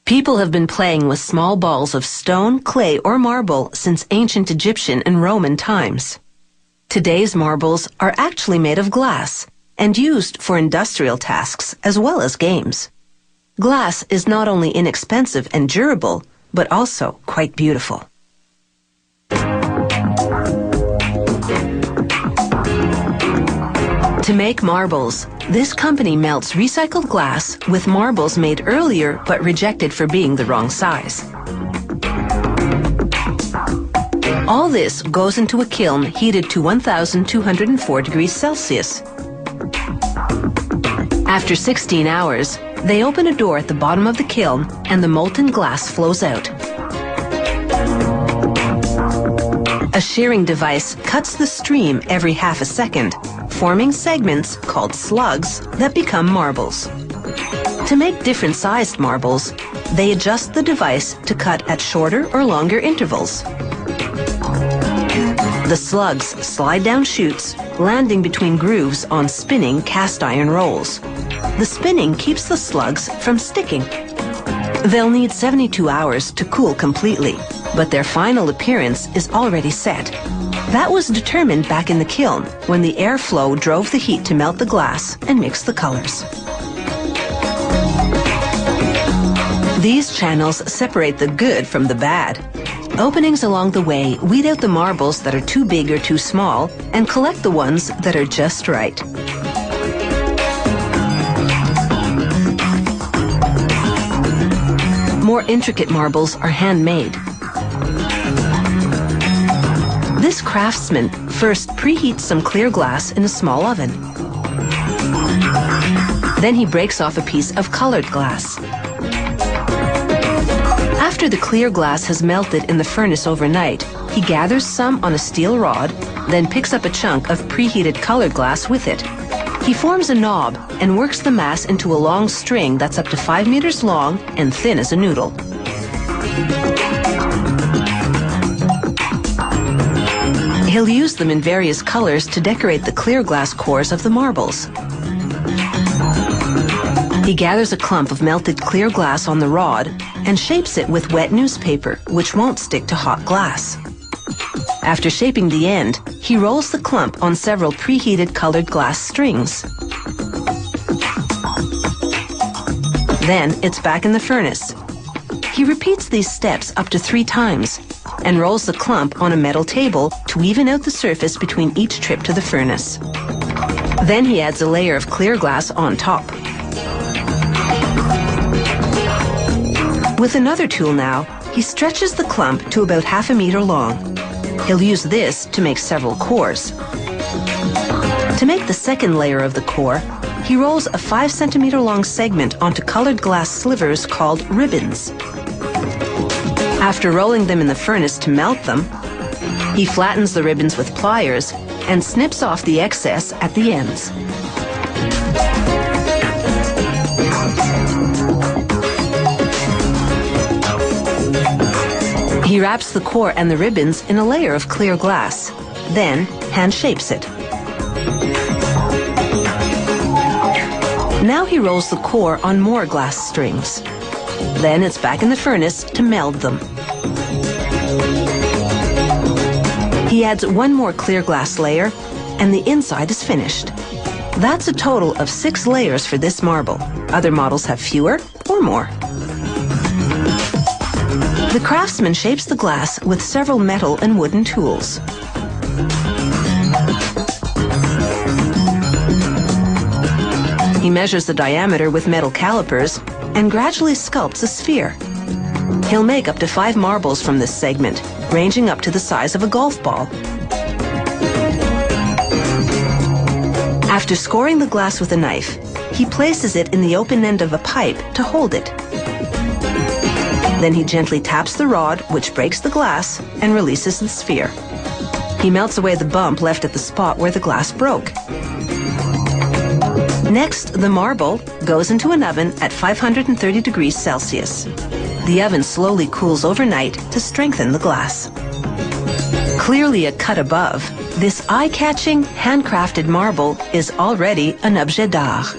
People have been playing with small balls of stone, clay, or marble since ancient Egyptian and Roman times. Today's marbles are actually made of glass and used for industrial tasks as well as games. Glass is not only inexpensive and durable, but also quite beautiful. To make marbles, this company melts recycled glass with marbles made earlier but rejected for being the wrong size. All this goes into a kiln heated to 1,204 degrees Celsius. After 16 hours, they open a door at the bottom of the kiln and the molten glass flows out. A shearing device cuts the stream every half a second, forming segments called slugs that become marbles. To make different sized marbles, they adjust the device to cut at shorter or longer intervals. The slugs slide down chutes, landing between grooves on spinning cast iron rolls. The spinning keeps the slugs from sticking. They'll need 72 hours to cool completely, but their final appearance is already set. That was determined back in the kiln when the airflow drove the heat to melt the glass and mix the colors. These channels separate the good from the bad. Openings along the way weed out the marbles that are too big or too small and collect the ones that are just right. More intricate marbles are handmade. This craftsman first preheats some clear glass in a small oven. Then he breaks off a piece of colored glass. After the clear glass has melted in the furnace overnight, he gathers some on a steel rod, then picks up a chunk of preheated colored glass with it. He forms a knob and works the mass into a long string that's up to 5 meters long and thin as a noodle. He'll use them in various colors to decorate the clear glass cores of the marbles. He gathers a clump of melted clear glass on the rod and shapes it with wet newspaper, which won't stick to hot glass. After shaping the end, he rolls the clump on several preheated colored glass strings. Then it's back in the furnace. He repeats these steps up to 3 times and rolls the clump on a metal table to even out the surface between each trip to the furnace. Then he adds a layer of clear glass on top. With another tool now, he stretches the clump to about 1/2 meter long. He'll use this to make several cores. To make the second layer of the core, he rolls a 5 centimeter long segment onto colored glass slivers called ribbons. After rolling them in the furnace to melt them, he flattens the ribbons with pliers and snips off the excess at the ends. He wraps the core and the ribbons in a layer of clear glass, then hand shapes it. Now he rolls the core on more glass strings. Then it's back in the furnace to meld them. He adds 1 more clear glass layer, and the inside is finished. That's a total of 6 layers for this marble. Other models have fewer or more. The craftsman shapes the glass with several metal and wooden tools. He measures the diameter with metal calipers and gradually sculpts a sphere. He'll make up to 5 marbles from this segment, ranging up to the size of a golf ball. After scoring the glass with a knife, he places it in the open end of a pipe to hold it. Then he gently taps the rod, which breaks the glass, and releases the sphere. He melts away the bump left at the spot where the glass broke. Next, the marble goes into an oven at 530 degrees Celsius. The oven slowly cools overnight to strengthen the glass. Clearly a cut above, this eye-catching, handcrafted marble is already an objet d'art.